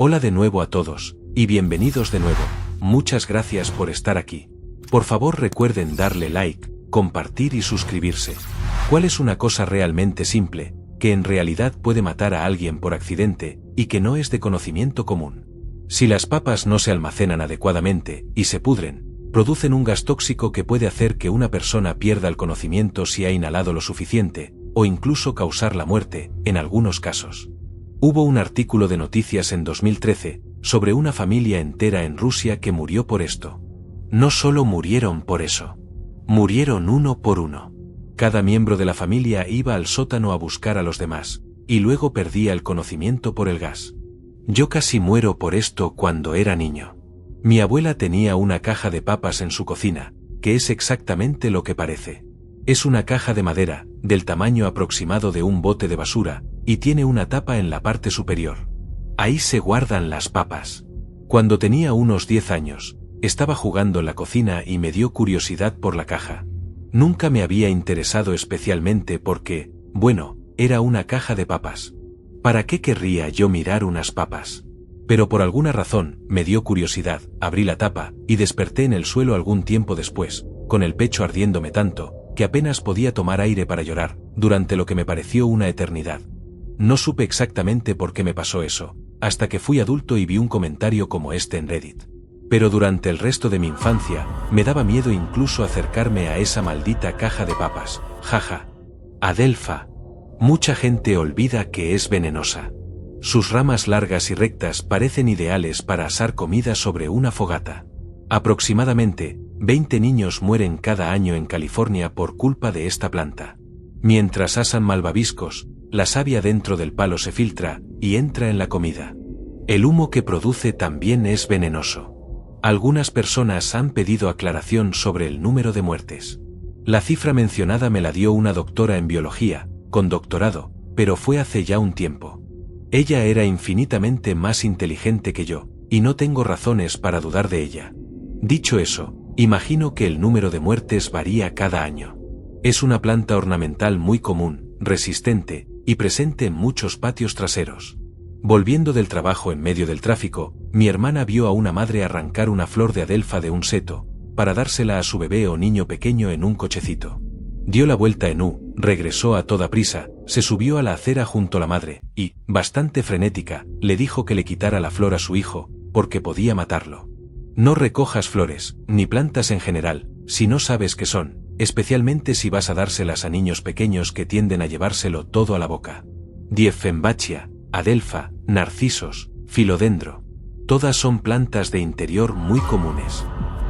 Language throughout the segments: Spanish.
Hola de nuevo a todos, y bienvenidos de nuevo. Muchas gracias por estar aquí. Por favor recuerden darle like, compartir y suscribirse. ¿Cuál es una cosa realmente simple, que en realidad puede matar a alguien por accidente, y que no es de conocimiento común? Si las papas no se almacenan adecuadamente, y se pudren, producen un gas tóxico que puede hacer que una persona pierda el conocimiento si ha inhalado lo suficiente, o incluso causar la muerte, en algunos casos. Hubo un artículo de noticias en 2013, sobre una familia entera en Rusia que murió por esto. No solo murieron por eso. Murieron uno por uno. Cada miembro de la familia iba al sótano a buscar a los demás, y luego perdía el conocimiento por el gas. Yo casi muero por esto cuando era niño. Mi abuela tenía una caja de papas en su cocina, que es exactamente lo que parece. Es una caja de madera, del tamaño aproximado de un bote de basura, y tiene una tapa en la parte superior. Ahí se guardan las papas. Cuando tenía unos 10 años, estaba jugando en la cocina y me dio curiosidad por la caja. Nunca me había interesado especialmente porque, bueno, era una caja de papas. ¿Para qué querría yo mirar unas papas? Pero por alguna razón, me dio curiosidad, abrí la tapa, y desperté en el suelo algún tiempo después, con el pecho ardiéndome tanto, que apenas podía tomar aire para llorar, durante lo que me pareció una eternidad. No supe exactamente por qué me pasó eso, hasta que fui adulto y vi un comentario como este en Reddit. Pero durante el resto de mi infancia, me daba miedo incluso acercarme a esa maldita caja de papas. Jaja. Adelfa. Mucha gente olvida que es venenosa. Sus ramas largas y rectas parecen ideales para asar comida sobre una fogata. Aproximadamente, 20 niños mueren cada año en California por culpa de esta planta. Mientras asan malvaviscos, la savia dentro del palo se filtra y entra en la comida. El humo que produce también es venenoso. Algunas personas han pedido aclaración sobre el número de muertes. La cifra mencionada me la dio una doctora en biología, con doctorado, pero fue hace ya un tiempo. Ella era infinitamente más inteligente que yo, y no tengo razones para dudar de ella. Dicho eso, imagino que el número de muertes varía cada año. Es una planta ornamental muy común, resistente, y presente en muchos patios traseros. Volviendo del trabajo en medio del tráfico, mi hermana vio a una madre arrancar una flor de adelfa de un seto, para dársela a su bebé o niño pequeño en un cochecito. Dio la vuelta en U, regresó a toda prisa, se subió a la acera junto a la madre, y, bastante frenética, le dijo que le quitara la flor a su hijo, porque podía matarlo. No recojas flores, ni plantas en general, si no sabes qué son, especialmente si vas a dárselas a niños pequeños que tienden a llevárselo todo a la boca. Dieffenbachia, adelfa, narcisos, filodendro. Todas son plantas de interior muy comunes.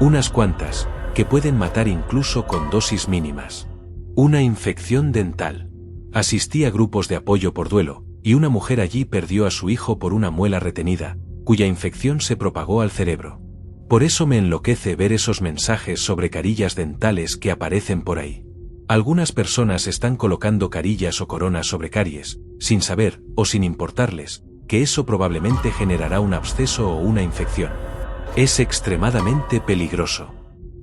Unas cuantas, que pueden matar incluso con dosis mínimas. Una infección dental. Asistí a grupos de apoyo por duelo, y una mujer allí perdió a su hijo por una muela retenida, cuya infección se propagó al cerebro. Por eso me enloquece ver esos mensajes sobre carillas dentales que aparecen por ahí. Algunas personas están colocando carillas o coronas sobre caries, sin saber, o sin importarles, que eso probablemente generará un absceso o una infección. Es extremadamente peligroso.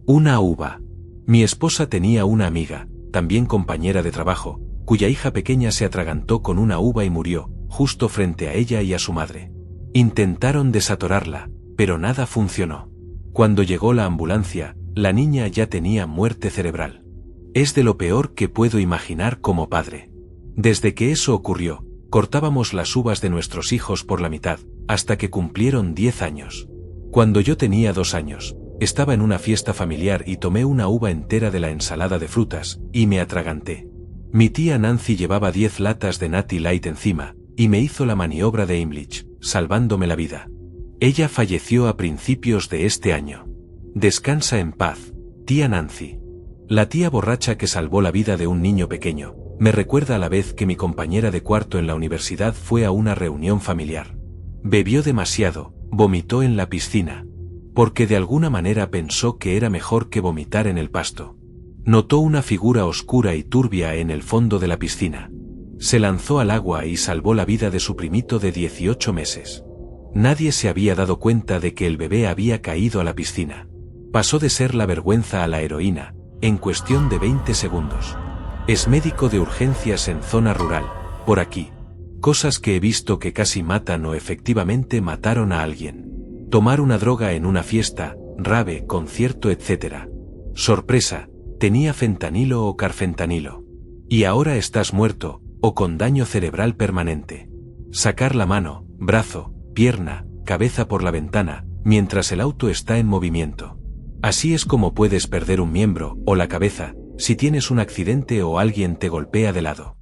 Una uva. Mi esposa tenía una amiga, también compañera de trabajo, cuya hija pequeña se atragantó con una uva y murió, justo frente a ella y a su madre. Intentaron desatorarla, pero nada funcionó. Cuando llegó la ambulancia, la niña ya tenía muerte cerebral. Es de lo peor que puedo imaginar como padre. Desde que eso ocurrió, cortábamos las uvas de nuestros hijos por la mitad, hasta que cumplieron 10 años. Cuando yo tenía 2 años, estaba en una fiesta familiar y tomé una uva entera de la ensalada de frutas, y me atraganté. Mi tía Nancy llevaba 10 latas de Natty Light encima, y me hizo la maniobra de Heimlich, salvándome la vida. Ella falleció a principios de este año. Descansa en paz, tía Nancy. La tía borracha que salvó la vida de un niño pequeño, me recuerda a la vez que mi compañera de cuarto en la universidad fue a una reunión familiar. Bebió demasiado, vomitó en la piscina, porque de alguna manera pensó que era mejor que vomitar en el pasto. Notó una figura oscura y turbia en el fondo de la piscina. Se lanzó al agua y salvó la vida de su primito de 18 meses. Nadie se había dado cuenta de que el bebé había caído a la piscina. Pasó de ser la vergüenza a la heroína, en cuestión de 20 segundos. Es médico de urgencias en zona rural, por aquí. Cosas que he visto que casi matan o efectivamente mataron a alguien. Tomar una droga en una fiesta, rave, concierto, etc. Sorpresa, tenía fentanilo o carfentanilo. Y ahora estás muerto, o con daño cerebral permanente. Sacar la mano, brazo, pierna, cabeza por la ventana, mientras el auto está en movimiento. Así es como puedes perder un miembro, o la cabeza, si tienes un accidente o alguien te golpea de lado.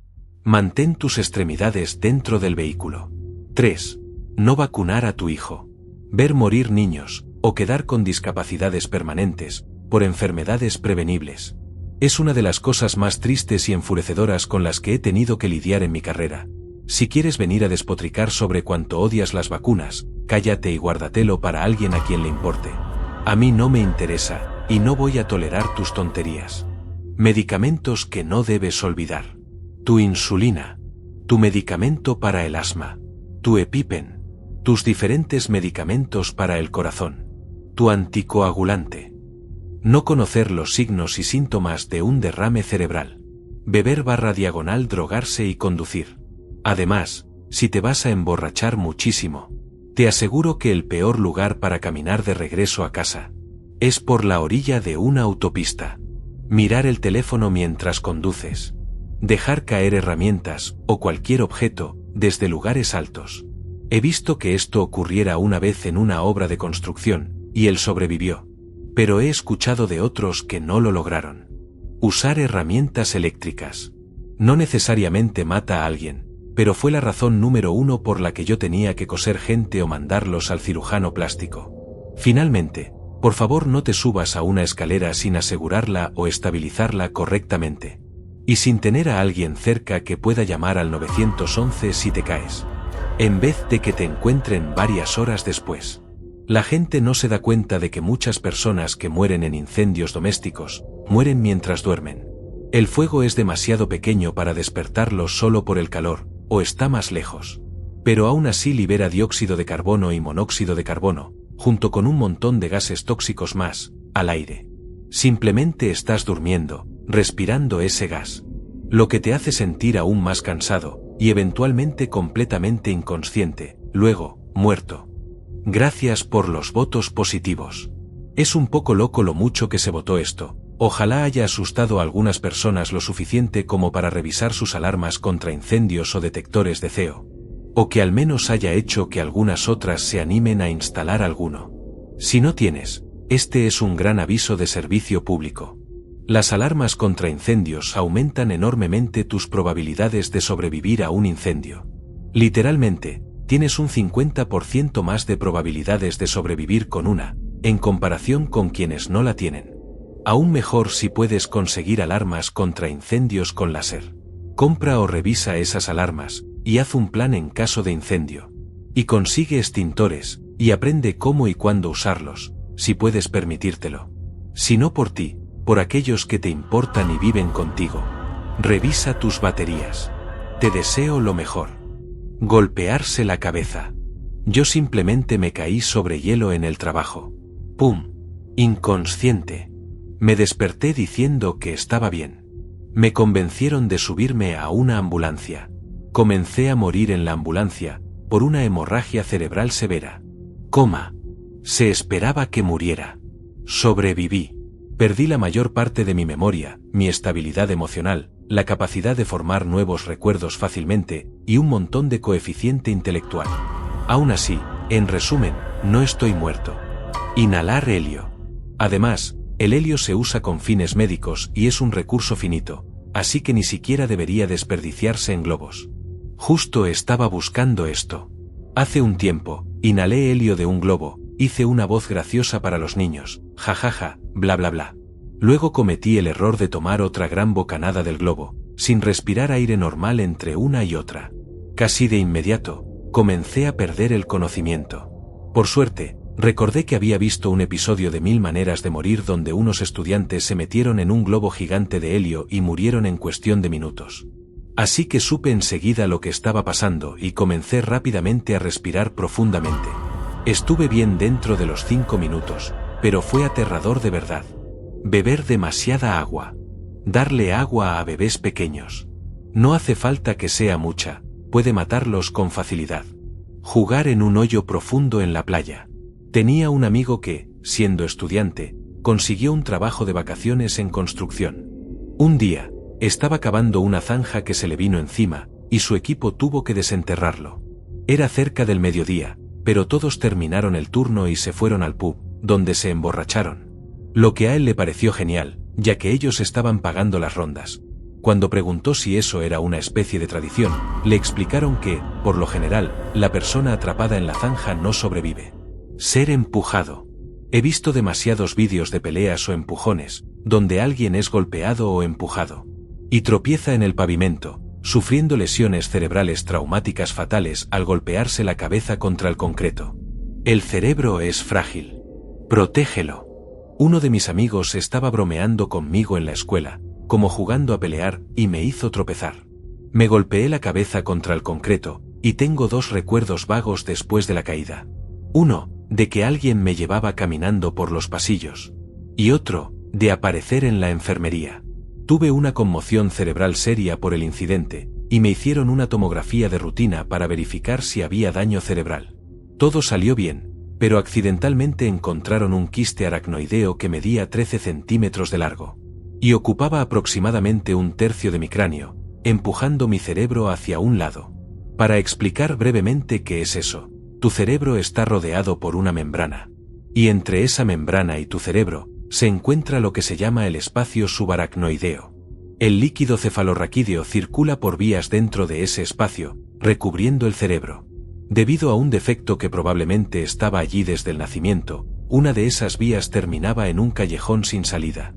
Mantén tus extremidades dentro del vehículo. 3. No vacunar a tu hijo. Ver morir niños, o quedar con discapacidades permanentes, por enfermedades prevenibles. Es una de las cosas más tristes y enfurecedoras con las que he tenido que lidiar en mi carrera. Si quieres venir a despotricar sobre cuánto odias las vacunas, cállate y guárdatelo para alguien a quien le importe. A mí no me interesa, y no voy a tolerar tus tonterías. Medicamentos que no debes olvidar. Tu insulina. Tu medicamento para el asma. Tu EpiPen. Tus diferentes medicamentos para el corazón. Tu anticoagulante. No conocer los signos y síntomas de un derrame cerebral. Beber/diagonal drogarse y conducir. Además, si te vas a emborrachar muchísimo, te aseguro que el peor lugar para caminar de regreso a casa es por la orilla de una autopista. Mirar el teléfono mientras conduces. Dejar caer herramientas, o cualquier objeto, desde lugares altos. He visto que esto ocurriera una vez en una obra de construcción, y él sobrevivió. Pero he escuchado de otros que no lo lograron. Usar herramientas eléctricas. No necesariamente mata a alguien, pero fue la razón número 1 por la que yo tenía que coser gente o mandarlos al cirujano plástico. Finalmente, por favor no te subas a una escalera sin asegurarla o estabilizarla correctamente. Y sin tener a alguien cerca que pueda llamar al 911 si te caes. En vez de que te encuentren varias horas después. La gente no se da cuenta de que muchas personas que mueren en incendios domésticos, mueren mientras duermen. El fuego es demasiado pequeño para despertarlos solo por el calor, o está más lejos. Pero aún así libera dióxido de carbono y monóxido de carbono, junto con un montón de gases tóxicos más, al aire. Simplemente estás durmiendo, respirando ese gas. Lo que te hace sentir aún más cansado, y eventualmente completamente inconsciente, luego, muerto. Gracias por los votos positivos. Es un poco loco lo mucho que se votó esto. Ojalá haya asustado a algunas personas lo suficiente como para revisar sus alarmas contra incendios o detectores de CO. O que al menos haya hecho que algunas otras se animen a instalar alguno. Si no tienes, este es un gran aviso de servicio público. Las alarmas contra incendios aumentan enormemente tus probabilidades de sobrevivir a un incendio. Literalmente, tienes un 50% más de probabilidades de sobrevivir con una, en comparación con quienes no la tienen. Aún mejor si puedes conseguir alarmas contra incendios con láser. Compra o revisa esas alarmas, y haz un plan en caso de incendio. Y consigue extintores, y aprende cómo y cuándo usarlos, si puedes permitírtelo. Si no por ti, por aquellos que te importan y viven contigo. Revisa tus baterías. Te deseo lo mejor. Golpearse la cabeza. Yo simplemente me caí sobre hielo en el trabajo. ¡Pum! Inconsciente. Me desperté diciendo que estaba bien. Me convencieron de subirme a una ambulancia. Comencé a morir en la ambulancia, por una hemorragia cerebral severa. Coma. Se esperaba que muriera. Sobreviví. Perdí la mayor parte de mi memoria, mi estabilidad emocional, la capacidad de formar nuevos recuerdos fácilmente, y un montón de coeficiente intelectual. Aún así, en resumen, no estoy muerto. Inhalar helio. Además, el helio se usa con fines médicos y es un recurso finito, así que ni siquiera debería desperdiciarse en globos. Justo estaba buscando esto. Hace un tiempo, inhalé helio de un globo, hice una voz graciosa para los niños, jajaja, bla bla bla. Luego cometí el error de tomar otra gran bocanada del globo, sin respirar aire normal entre una y otra. Casi de inmediato, comencé a perder el conocimiento. Por suerte, recordé que había visto un episodio de 1000 maneras de morir donde unos estudiantes se metieron en un globo gigante de helio y murieron en cuestión de minutos. Así que supe enseguida lo que estaba pasando y comencé rápidamente a respirar profundamente. Estuve bien dentro de los 5 minutos, pero fue aterrador de verdad. Beber demasiada agua. Darle agua a bebés pequeños. No hace falta que sea mucha, puede matarlos con facilidad. Jugar en un hoyo profundo en la playa. Tenía un amigo que, siendo estudiante, consiguió un trabajo de vacaciones en construcción. Un día, estaba cavando una zanja que se le vino encima, y su equipo tuvo que desenterrarlo. Era cerca del mediodía, pero todos terminaron el turno y se fueron al pub, donde se emborracharon. Lo que a él le pareció genial, ya que ellos estaban pagando las rondas. Cuando preguntó si eso era una especie de tradición, le explicaron que, por lo general, la persona atrapada en la zanja no sobrevive. Ser empujado. He visto demasiados vídeos de peleas o empujones, donde alguien es golpeado o empujado, y tropieza en el pavimento, sufriendo lesiones cerebrales traumáticas fatales al golpearse la cabeza contra el concreto. El cerebro es frágil. Protégelo. Uno de mis amigos estaba bromeando conmigo en la escuela, como jugando a pelear, y me hizo tropezar. Me golpeé la cabeza contra el concreto, y tengo 2 recuerdos vagos después de la caída. Uno, de que alguien me llevaba caminando por los pasillos. Y otro, de aparecer en la enfermería. Tuve una conmoción cerebral seria por el incidente, y me hicieron una tomografía de rutina para verificar si había daño cerebral. Todo salió bien, pero accidentalmente encontraron un quiste aracnoideo que medía 13 centímetros de largo. Y ocupaba aproximadamente 1/3 de mi cráneo, empujando mi cerebro hacia un lado. Para explicar brevemente qué es eso, tu cerebro está rodeado por una membrana. Y entre esa membrana y tu cerebro, se encuentra lo que se llama el espacio subaracnoideo. El líquido cefalorraquídeo circula por vías dentro de ese espacio, recubriendo el cerebro. Debido a un defecto que probablemente estaba allí desde el nacimiento, una de esas vías terminaba en un callejón sin salida.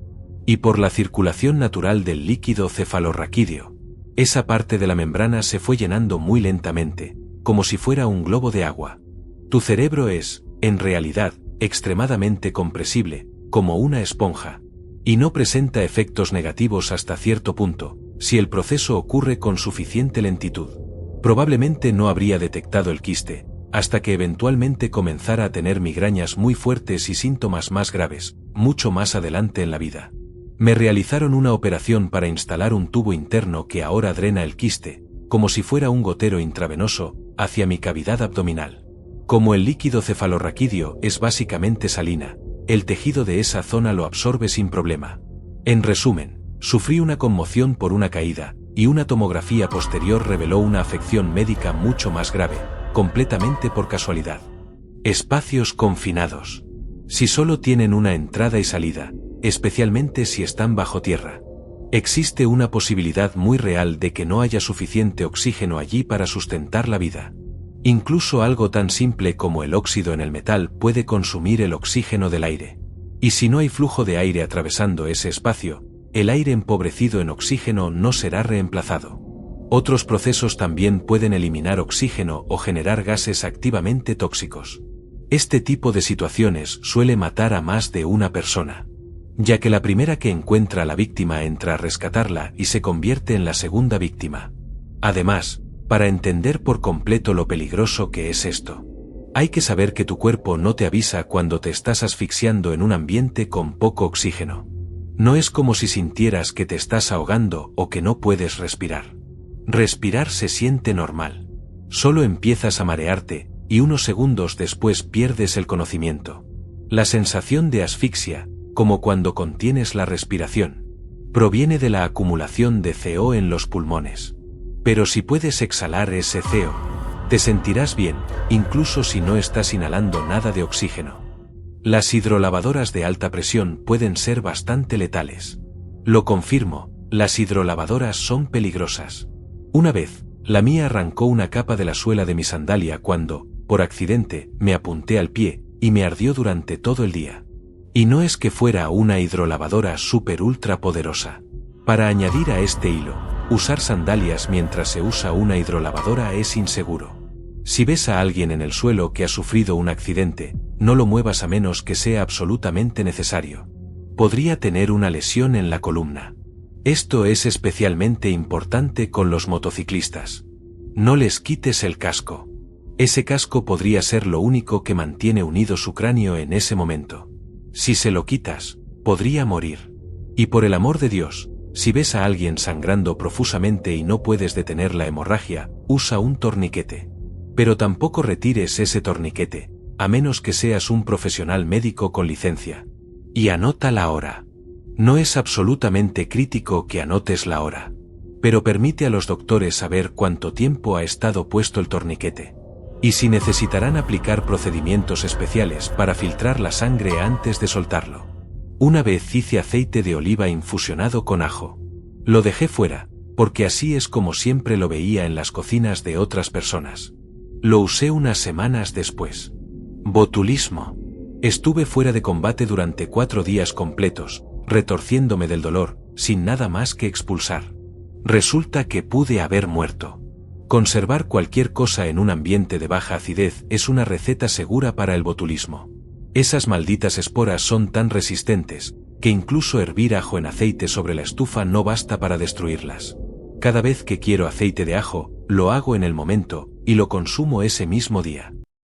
Y por la circulación natural del líquido cefalorraquídeo, esa parte de la membrana se fue llenando muy lentamente, como si fuera un globo de agua. Tu cerebro es, en realidad, extremadamente compresible, como una esponja, y no presenta efectos negativos hasta cierto punto, si el proceso ocurre con suficiente lentitud. Probablemente no habría detectado el quiste, hasta que eventualmente comenzara a tener migrañas muy fuertes y síntomas más graves, mucho más adelante en la vida. Me realizaron una operación para instalar un tubo interno que ahora drena el quiste, como si fuera un gotero intravenoso, hacia mi cavidad abdominal. Como el líquido cefalorraquídeo es básicamente salina, el tejido de esa zona lo absorbe sin problema. En resumen, sufrí una conmoción por una caída, y una tomografía posterior reveló una afección médica mucho más grave, completamente por casualidad. Espacios confinados. Si solo tienen una entrada y salida, especialmente si están bajo tierra, existe una posibilidad muy real de que no haya suficiente oxígeno allí para sustentar la vida. Incluso algo tan simple como el óxido en el metal puede consumir el oxígeno del aire. Y si no hay flujo de aire atravesando ese espacio, el aire empobrecido en oxígeno no será reemplazado. Otros procesos también pueden eliminar oxígeno o generar gases activamente tóxicos. Este tipo de situaciones suele matar a más de una persona, ya que la primera que encuentra a la víctima entra a rescatarla y se convierte en la segunda víctima. Además, para entender por completo lo peligroso que es esto, hay que saber que tu cuerpo no te avisa cuando te estás asfixiando en un ambiente con poco oxígeno. No es como si sintieras que te estás ahogando o que no puedes respirar. Respirar se siente normal. Solo empiezas a marearte, y unos segundos después pierdes el conocimiento. La sensación de asfixia, como cuando contienes la respiración, proviene de la acumulación de CO en los pulmones. Pero si puedes exhalar ese CO, te sentirás bien, incluso si no estás inhalando nada de oxígeno. Las hidrolavadoras de alta presión pueden ser bastante letales. Lo confirmo, las hidrolavadoras son peligrosas. Una vez, la mía arrancó una capa de la suela de mi sandalia cuando, por accidente, me apunté al pie, y me ardió durante todo el día. Y no es que fuera una hidrolavadora súper ultra poderosa. Para añadir a este hilo, usar sandalias mientras se usa una hidrolavadora es inseguro. Si ves a alguien en el suelo que ha sufrido un accidente, no lo muevas a menos que sea absolutamente necesario. Podría tener una lesión en la columna. Esto es especialmente importante con los motociclistas. No les quites el casco. Ese casco podría ser lo único que mantiene unido su cráneo en ese momento. Si se lo quitas, podría morir. Y por el amor de Dios, Si ves a alguien sangrando profusamente y no puedes detener la hemorragia, usa un torniquete. Pero tampoco retires ese torniquete, a menos que seas un profesional médico con licencia. Y anota la hora. No es absolutamente crítico que anotes la hora, pero permite a los doctores saber cuánto tiempo ha estado puesto el torniquete. Y si necesitarán aplicar procedimientos especiales para filtrar la sangre antes de soltarlo. Una vez hice aceite de oliva infusionado con ajo. Lo dejé fuera, porque así es como siempre lo veía en las cocinas de otras personas. Lo usé unas semanas después. Botulismo. Estuve fuera de combate durante 4 días completos, retorciéndome del dolor, sin nada más que expulsar. Resulta que pude haber muerto. Conservar cualquier cosa en un ambiente de baja acidez es una receta segura para el botulismo. Esas malditas esporas son tan resistentes, que incluso hervir ajo en aceite sobre la estufa no basta para destruirlas. Cada vez que quiero aceite de ajo, lo hago en el momento, y lo consumo ese mismo día.